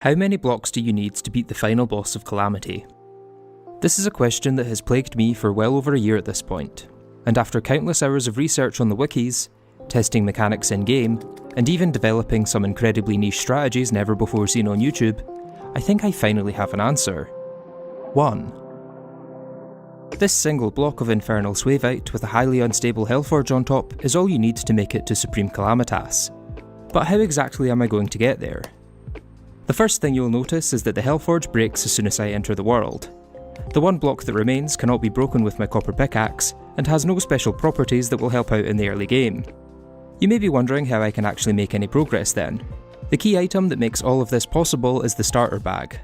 How many blocks do you need to beat the final boss of Calamity? This is a question that has plagued me for well over a year at this point, and after countless hours of research on the wikis, testing mechanics in-game, and even developing some incredibly niche strategies never before seen on YouTube, I think I finally have an answer. 1. This single block of Infernal Suavite with a highly unstable Hellforge on top is all you need to make it to Supreme Calamitas. But how exactly am I going to get there? The first thing you'll notice is that the Hellforge breaks as soon as I enter the world. The one block that remains cannot be broken with my copper pickaxe, and has no special properties that will help out in the early game. You may be wondering how I can actually make any progress then. The key item that makes all of this possible is the starter bag.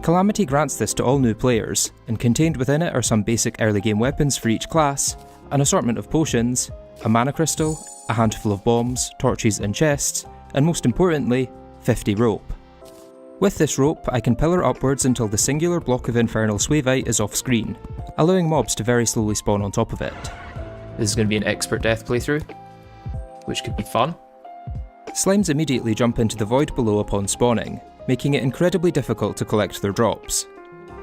Calamity grants this to all new players, and contained within it are some basic early game weapons for each class, an assortment of potions, a mana crystal, a handful of bombs, torches and chests, and most importantly, 50 rope. With this rope, I can pillar upwards until the singular block of Infernal Suavite is off screen, allowing mobs to very slowly spawn on top of it. This is going to be an expert death playthrough, which could be fun. Slimes immediately jump into the void below upon spawning, making it incredibly difficult to collect their drops.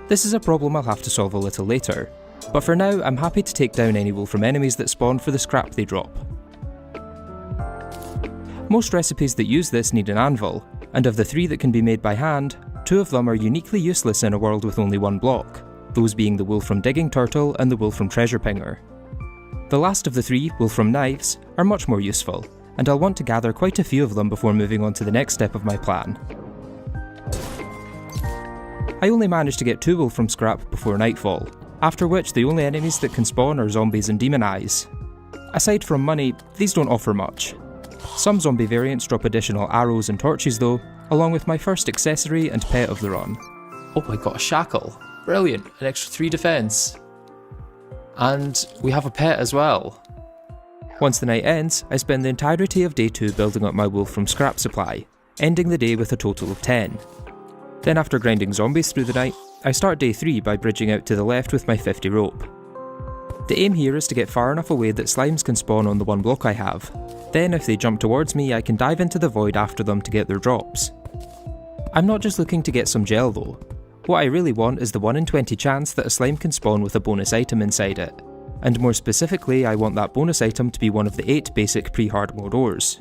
This is a problem I'll have to solve a little later, but for now I'm happy to take down any wolfram enemies that spawn for the scrap they drop. Most recipes that use this need an anvil, and of the 3 that can be made by hand, 2 of them are uniquely useless in a world with only 1 block, those being the Wolfram Digging Turtle and the Wolfram Treasure Pinger. The last of the 3, Wolfram Knives, are much more useful, and I'll want to gather quite a few of them before moving on to the next step of my plan. I only managed to get 2 Wolfram Scrap before nightfall, after which the only enemies that can spawn are zombies and demon eyes. Aside from money, these don't offer much. Some zombie variants drop additional arrows and torches though, along with my first accessory and pet of the run. Oh, I got a shackle. Brilliant, an extra 3 defense. And we have a pet as well. Once the night ends, I spend the entirety of day 2 building up my Wolfram scrap supply, ending the day with a total of 10. Then after grinding zombies through the night, I start day 3 by bridging out to the left with my 50 rope. The aim here is to get far enough away that slimes can spawn on the 1 block I have. Then if they jump towards me, I can dive into the void after them to get their drops. I'm not just looking to get some gel though. What I really want is the 1 in 20 chance that a slime can spawn with a bonus item inside it. And more specifically, I want that bonus item to be one of the 8 basic pre-hard mode ores.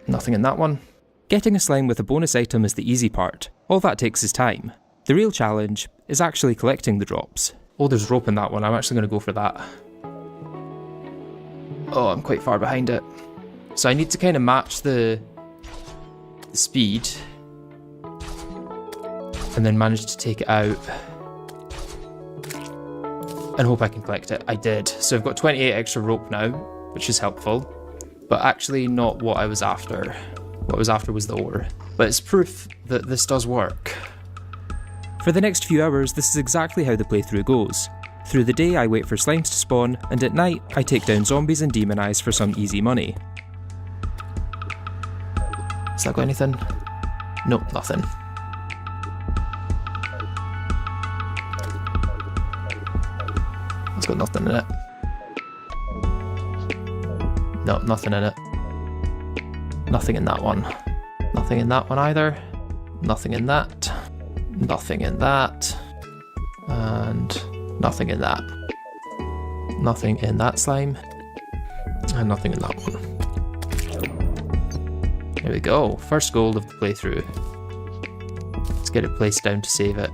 Nothing in that one. Getting a slime with a bonus item is the easy part. All that takes is time. The real challenge is actually collecting the drops. Oh, there's rope in that one. I'm actually going to go for that. Oh, I'm quite far behind it. So I need to kind of match the speed and then manage to take it out and hope I can collect it. I did. So I've got 28 extra rope now, which is helpful, but actually not what I was after. What I was after was the ore. But it's proof that this does work. For the next few hours, this is exactly how the playthrough goes. Through the day, I wait for slimes to spawn, and at night, I take down zombies and demon eyes for some easy money. Has that got anything? Nope, nothing. It's got nothing in it. No, nothing in it. Nothing in that one. Nothing in that one either. Nothing in that. Nothing in that. And nothing in that. Nothing in that slime. And nothing in that one. There we go. First gold of the playthrough. Let's get it placed down to save it.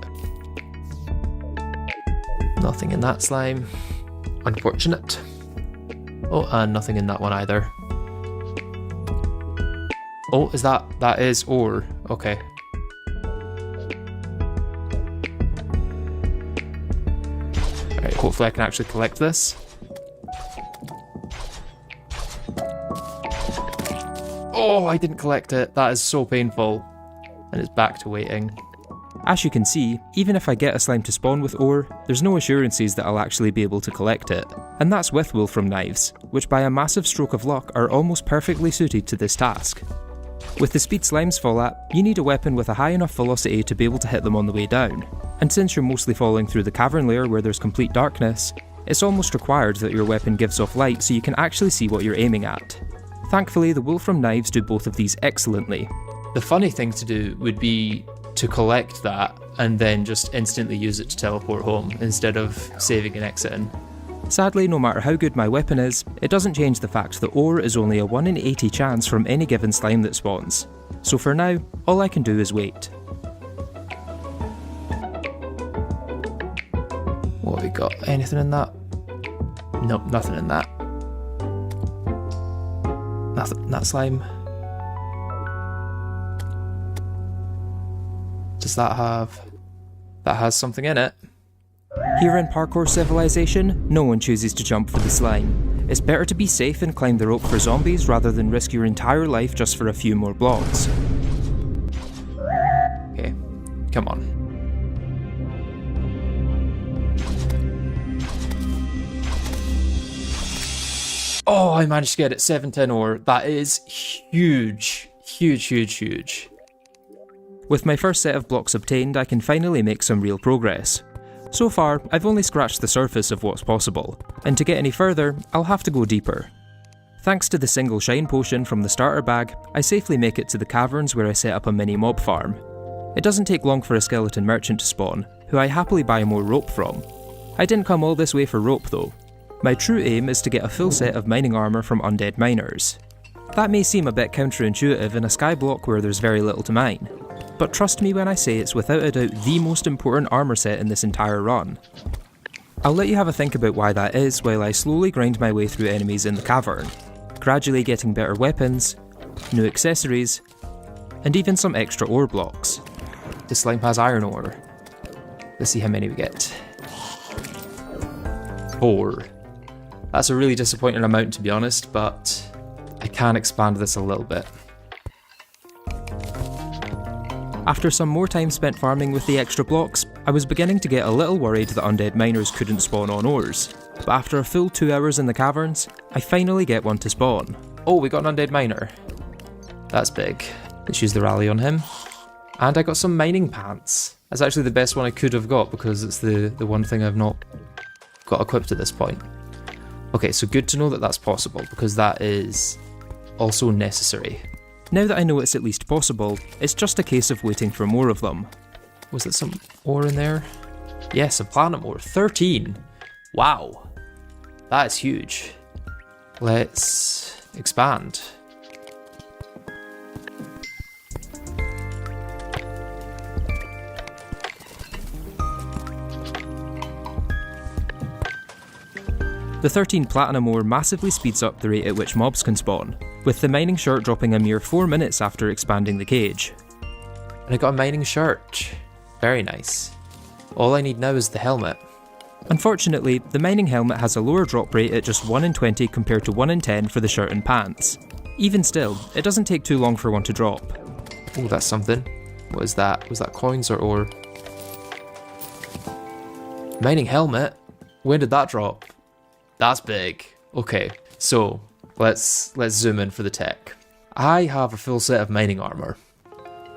Nothing in that slime. Unfortunate. Oh, and nothing in that one either. Oh, is that is ore. Okay. Alright, hopefully I can actually collect this. Oh, I didn't collect it. That is so painful. And it's back to waiting. As you can see, even if I get a slime to spawn with ore, there's no assurances that I'll actually be able to collect it. And that's with Wolfram Knives, which by a massive stroke of luck are almost perfectly suited to this task. With the speed slimes fall at, you need a weapon with a high enough velocity to be able to hit them on the way down. And since you're mostly falling through the cavern layer where there's complete darkness, it's almost required that your weapon gives off light so you can actually see what you're aiming at. Thankfully, the Wolfram Knives do both of these excellently. The funny thing to do would be to collect that and then just instantly use it to teleport home instead of saving and exiting. Sadly, no matter how good my weapon is, it doesn't change the fact that ore is only a 1 in 80 chance from any given slime that spawns. So for now, all I can do is wait. What have we got? Anything in that? Nope, nothing in that. Nothing in that slime. Does that have... That has something in it. Here in Parkour Civilization, no one chooses to jump for the slime. It's better to be safe and climb the rope for zombies rather than risk your entire life just for a few more blocks. Okay, come on. Oh, I managed to get it 710 ore. That is huge. Huge, huge, huge. With my first set of blocks obtained, I can finally make some real progress. So far, I've only scratched the surface of what's possible, and to get any further, I'll have to go deeper. Thanks to the single shine potion from the starter bag, I safely make it to the caverns where I set up a mini mob farm. It doesn't take long for a skeleton merchant to spawn, who I happily buy more rope from. I didn't come all this way for rope though. My true aim is to get a full set of mining armour from undead miners. That may seem a bit counterintuitive in a skyblock where there's very little to mine, but trust me when I say it's without a doubt the most important armour set in this entire run. I'll let you have a think about why that is while I slowly grind my way through enemies in the cavern, gradually getting better weapons, new accessories, and even some extra ore blocks. This slime has iron ore. Let's see how many we get. 4. That's a really disappointing amount to be honest, but I can expand this a little bit. After some more time spent farming with the extra blocks, I was beginning to get a little worried that undead miners couldn't spawn on ores. But after a full 2 hours in the caverns, I finally get one to spawn. Oh, we got an undead miner. That's big. Let's use the rally on him. And I got some mining pants. That's actually the best one I could have got because it's the one thing I've not got equipped at this point. Okay, so good to know that that's possible because that is also necessary. Now that I know it's at least possible, it's just a case of waiting for more of them. Was there some ore in there? Yes, a platinum ore. 13! Wow! That is huge. Let's expand. The 13 platinum ore massively speeds up the rate at which mobs can spawn, with the mining shirt dropping a mere 4 minutes after expanding the cage. And I got a mining shirt. Very nice. All I need now is the helmet. Unfortunately, the mining helmet has a lower drop rate at just 1 in 20 compared to 1 in 10 for the shirt and pants. Even still, it doesn't take too long for one to drop. Oh, that's something. What is that? Was that coins or ore? Mining helmet? When did that drop? That's big. Okay, so let's zoom in for the tech. I have a full set of mining armor.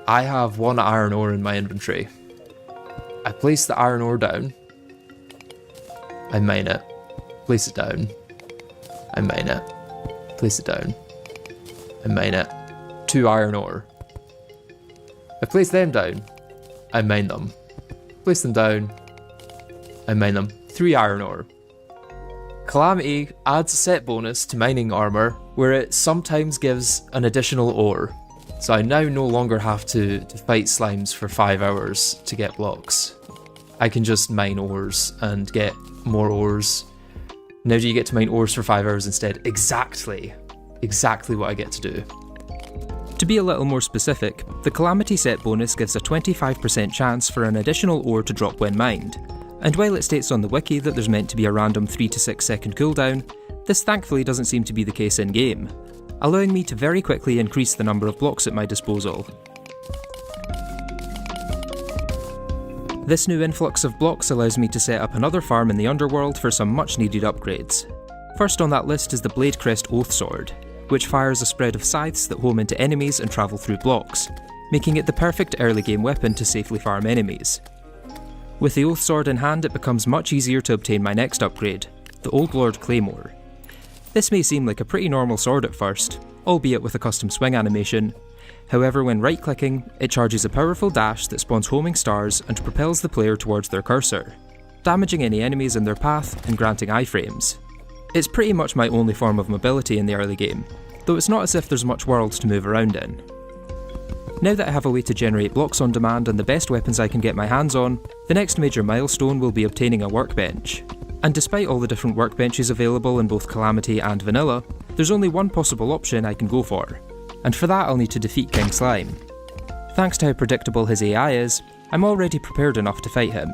I have 1 iron ore in my inventory. I place the iron ore down. I mine it. Place it down. I mine it. Place it down. I mine it. 2 iron ore. I place them down. I mine them. Place them down. I mine them. 3 iron ore. Calamity adds a set bonus to mining armor where it sometimes gives an additional ore. So I now no longer have to fight slimes for 5 hours to get blocks. I can just mine ores and get more ores. Now do you get to mine ores for 5 hours instead? Exactly what I get to do. To be a little more specific, the Calamity set bonus gives a 25% chance for an additional ore to drop when mined. And while it states on the wiki that there's meant to be a random 3 to 6 second cooldown, this thankfully doesn't seem to be the case in game, allowing me to very quickly increase the number of blocks at my disposal. This new influx of blocks allows me to set up another farm in the underworld for some much needed upgrades. First on that list is the Bladecrest Oath Sword, which fires a spread of scythes that home into enemies and travel through blocks, making it the perfect early game weapon to safely farm enemies. With the Oath Sword in hand, it becomes much easier to obtain my next upgrade, the Old Lord Claymore. This may seem like a pretty normal sword at first, albeit with a custom swing animation. However, when right-clicking, it charges a powerful dash that spawns homing stars and propels the player towards their cursor, damaging any enemies in their path and granting iframes. It's pretty much my only form of mobility in the early game, though it's not as if there's much world to move around in. Now that I have a way to generate blocks on demand and the best weapons I can get my hands on, the next major milestone will be obtaining a workbench. And despite all the different workbenches available in both Calamity and Vanilla, there's only one possible option I can go for, and for that I'll need to defeat King Slime. Thanks to how predictable his AI is, I'm already prepared enough to fight him.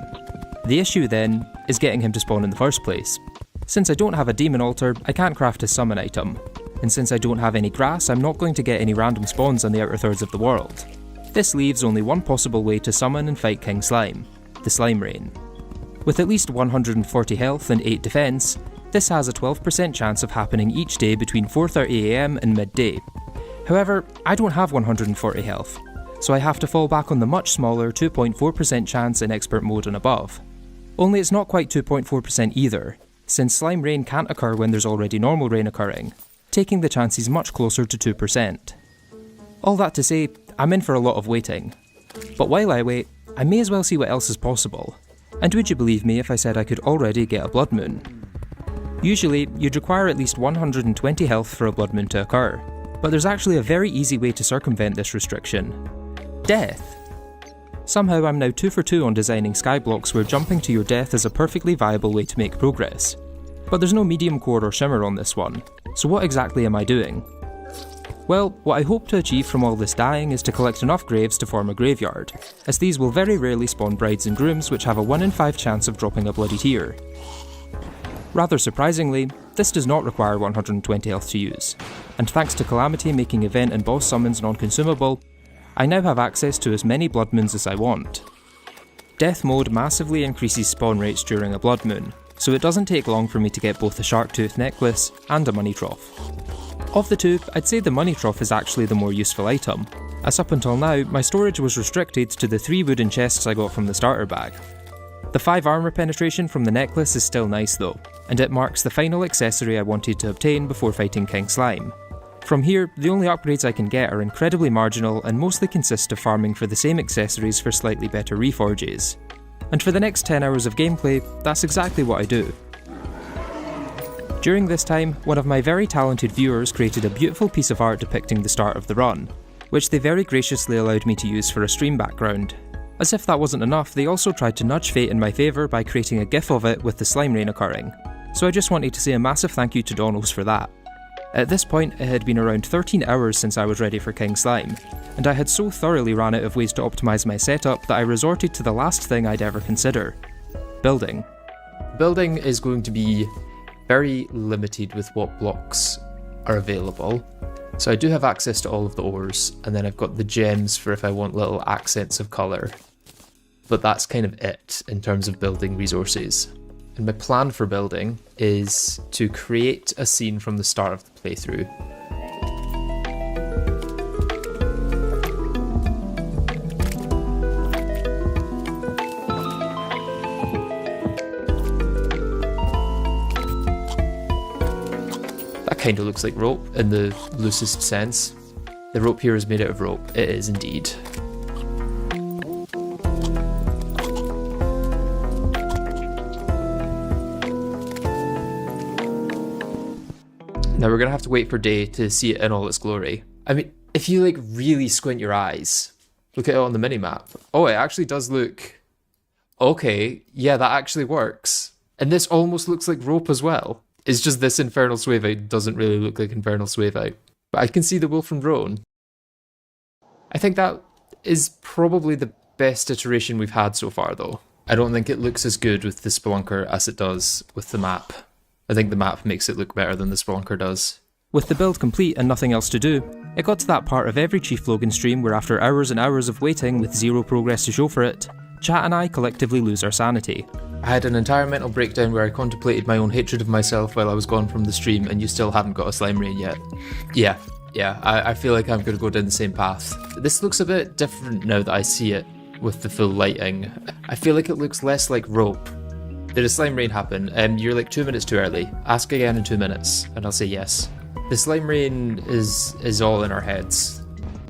The issue then, is getting him to spawn in the first place. Since I don't have a demon altar, I can't craft his summon item, and since I don't have any grass, I'm not going to get any random spawns on the outer thirds of the world. This leaves only one possible way to summon and fight King Slime, the Slime Rain. With at least 140 health and 8 defense, this has a 12% chance of happening each day between 4:30am and midday. However, I don't have 140 health, so I have to fall back on the much smaller 2.4% chance in expert mode and above. Only it's not quite 2.4% either, since Slime Rain can't occur when there's already normal rain occurring, taking the chances much closer to 2%. All that to say, I'm in for a lot of waiting. But while I wait, I may as well see what else is possible. And would you believe me if I said I could already get a Blood Moon? Usually, you'd require at least 120 health for a Blood Moon to occur, but there's actually a very easy way to circumvent this restriction. Death! Somehow I'm now 2 for 2 on designing skyblocks where jumping to your death is a perfectly viable way to make progress. But there's no medium core or shimmer on this one, so what exactly am I doing? Well, what I hope to achieve from all this dying is to collect enough graves to form a graveyard, as these will very rarely spawn brides and grooms which have a 1 in 5 chance of dropping a bloody tear. Rather surprisingly, this does not require 120 health to use, and thanks to Calamity making event and boss summons non-consumable, I now have access to as many Blood Moons as I want. Death mode massively increases spawn rates during a Blood Moon, so it doesn't take long for me to get both a Shark Tooth necklace and a money trough. Of the two, I'd say the money trough is actually the more useful item, as up until now, my storage was restricted to the 3 wooden chests I got from the starter bag. The 5 armour penetration from the necklace is still nice though, and it marks the final accessory I wanted to obtain before fighting King Slime. From here, the only upgrades I can get are incredibly marginal and mostly consist of farming for the same accessories for slightly better reforges. And for the next 10 hours of gameplay, that's exactly what I do. During this time, one of my very talented viewers created a beautiful piece of art depicting the start of the run, which they very graciously allowed me to use for a stream background. As if that wasn't enough, they also tried to nudge fate in my favour by creating a gif of it with the slime rain occurring, so I just wanted to say a massive thank you to Donalds for that. At this point, it had been around 13 hours since I was ready for King Slime, and I had so thoroughly ran out of ways to optimise my setup that I resorted to the last thing I'd ever consider: building. Building is going to be very limited with what blocks are available. So I do have access to all of the ores, and then I've got the gems for if I want little accents of colour. But that's kind of it in terms of building resources. And my plan for building is to create a scene from the start of the playthrough. Kind of looks like rope in the loosest sense. The rope here is made out of rope. It is indeed. Now we're gonna have to wait for day to see it in all its glory. I mean, if you like really squint your eyes, look at it on the minimap. Oh, it actually does look... Okay, yeah, that actually works. And this almost looks like rope as well. It's just this Infernal Swave Out doesn't really look like Infernal Swave Out. But I can see the wolf and drone. I think that is probably the best iteration we've had so far though. I don't think it looks as good with the Spelunker as it does with the map. I think the map makes it look better than the Spelunker does. With the build complete and nothing else to do, it got to that part of every ChiefLogan stream where after hours and hours of waiting with zero progress to show for it, chat and I collectively lose our sanity. I had an entire mental breakdown where I contemplated my own hatred of myself while I was gone from the stream, and you still haven't got a slime rain yet. Yeah, I feel like I'm going to go down the same path. This looks a bit different now that I see it with the full lighting. I feel like it looks less like rope. Did a slime rain happen? You're like 2 minutes too early. Ask again in 2 minutes, and I'll say yes. The slime rain is all in our heads.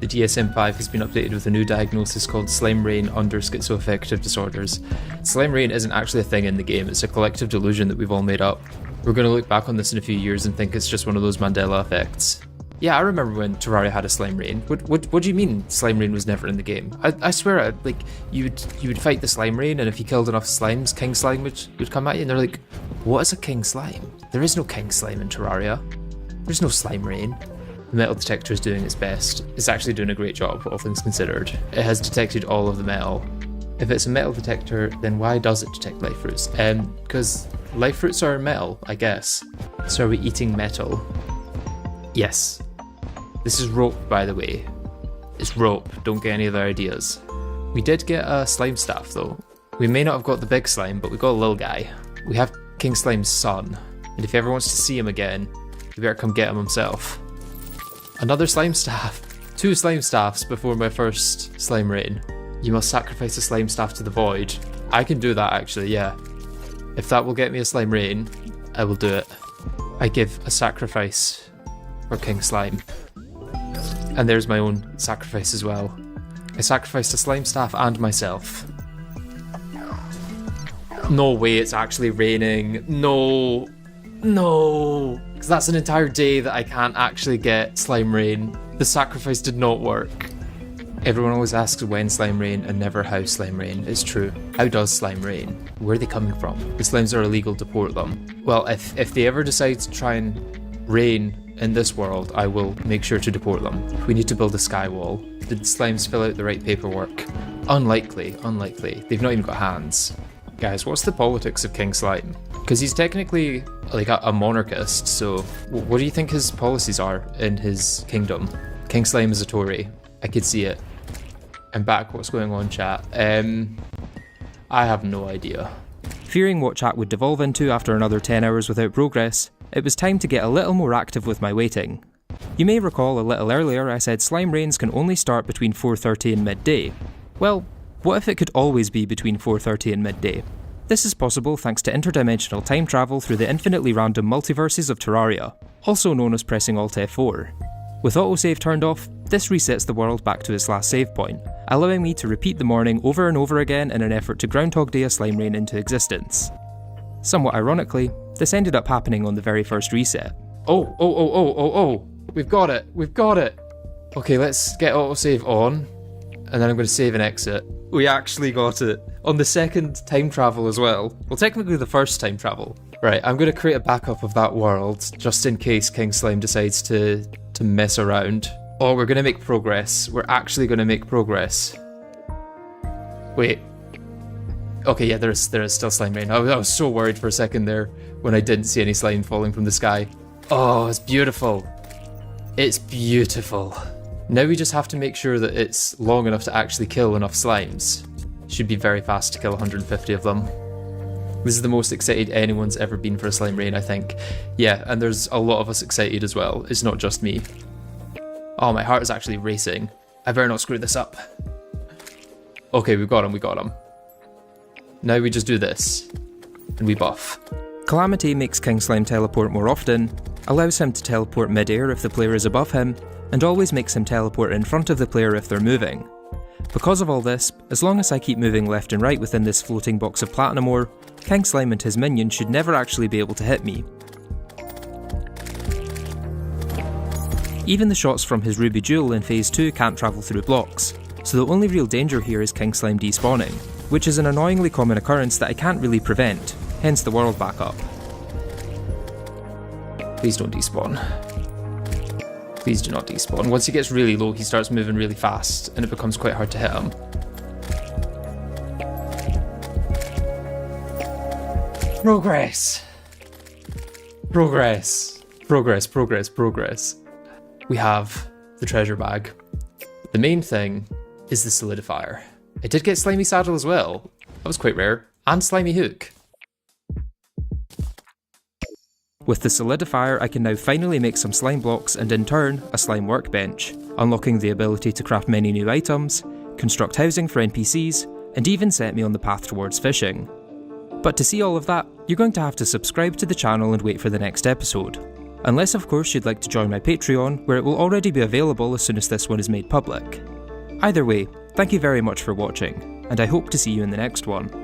The DSM-5 has been updated with a new diagnosis called slime rain under schizoaffective disorders. Slime rain isn't actually a thing in the game, it's a collective delusion that we've all made up. We're going to look back on this in a few years and think it's just one of those Mandela effects. Yeah, I remember when Terraria had a slime rain. What do you mean slime rain was never in the game? I swear, like, you would fight the slime rain, and if you killed enough slimes, king slime would come at you, and they're like, what is a king slime? There is no king slime in Terraria. There's no slime rain. The metal detector is doing its best. It's actually doing a great job, all things considered. It has detected all of the metal. If it's a metal detector, then why does it detect life fruits? Because life fruits are metal, I guess. So are we eating metal? Yes. This is rope, by the way. It's rope, don't get any other ideas. We did get a slime staff though. We may not have got the big slime, but we got a little guy. We have King Slime's son, and if he ever wants to see him again, you better come get him himself. Another slime staff. 2 slime staffs before my first slime rain. You must sacrifice a slime staff to the void. I can do that actually, yeah. If that will get me a slime rain, I will do it. I give a sacrifice for King Slime. And there's my own sacrifice as well. I sacrificed a slime staff and myself. No way it's actually raining. No. No. Because that's an entire day that I can't actually get slime rain. The sacrifice did not work. Everyone always asks when slime rain and never how slime rain. It's true. How does slime rain? Where are they coming from? The slimes are illegal to port them. Well, if they ever decide to try and rain in this world, I will make sure to deport them. We need to build a sky wall. Did the slimes fill out the right paperwork? Unlikely. They've not even got hands. Guys, what's the politics of King Slime? Because he's technically like a monarchist, so what do you think his policies are in his kingdom? King Slime is a Tory. I could see it. I'm back, what's going on, chat? I have no idea. Fearing what chat would devolve into after another 10 hours without progress, it was time to get a little more active with my waiting. You may recall a little earlier I said slime rains can only start between 4:30 and midday. Well, what if it could always be between 4:30 and midday? This is possible thanks to interdimensional time travel through the infinitely random multiverses of Terraria, also known as pressing Alt F4. With autosave turned off, this resets the world back to its last save point, allowing me to repeat the morning over and over again in an effort to Groundhog Day a slime rain into existence. Somewhat ironically, this ended up happening on the very first reset. Oh, we've got it. Okay, let's get autosave on, and then I'm going to save and exit. We actually got it. On the second time travel as well. Well, technically the first time travel. Right, I'm going to create a backup of that world, just in case King Slime decides to mess around. Oh, we're going to make progress. We're actually going to make progress. Wait. Okay, yeah, there is still slime rain. I was so worried for a second there when I didn't see any slime falling from the sky. Oh, it's beautiful. It's beautiful. Now we just have to make sure that it's long enough to actually kill enough slimes. Should be very fast to kill 150 of them. This is the most excited anyone's ever been for a slime rain, I think. Yeah, and there's a lot of us excited as well. It's not just me. Oh, my heart is actually racing. I better not screw this up. Okay, we got him. Now we just do this, and we buff. Calamity makes King Slime teleport more often, allows him to teleport mid-air if the player is above him, and always makes him teleport in front of the player if they're moving. Because of all this, as long as I keep moving left and right within this floating box of platinum ore, King Slime and his minions should never actually be able to hit me. Even the shots from his Ruby Jewel in Phase 2 can't travel through blocks, so the only real danger here is King Slime despawning, which is an annoyingly common occurrence that I can't really prevent, hence the world backup. Please don't despawn. Please do not despawn. Once he gets really low, he starts moving really fast, and it becomes quite hard to hit him. Progress! We have the treasure bag. The main thing is the solidifier. I did get slimy saddle as well. That was quite rare. And slimy hook. With the solidifier, I can now finally make some slime blocks and in turn, a slime workbench, unlocking the ability to craft many new items, construct housing for NPCs, and even set me on the path towards fishing. But to see all of that, you're going to have to subscribe to the channel and wait for the next episode. Unless of course you'd like to join my Patreon, where it will already be available as soon as this one is made public. Either way, thank you very much for watching, and I hope to see you in the next one.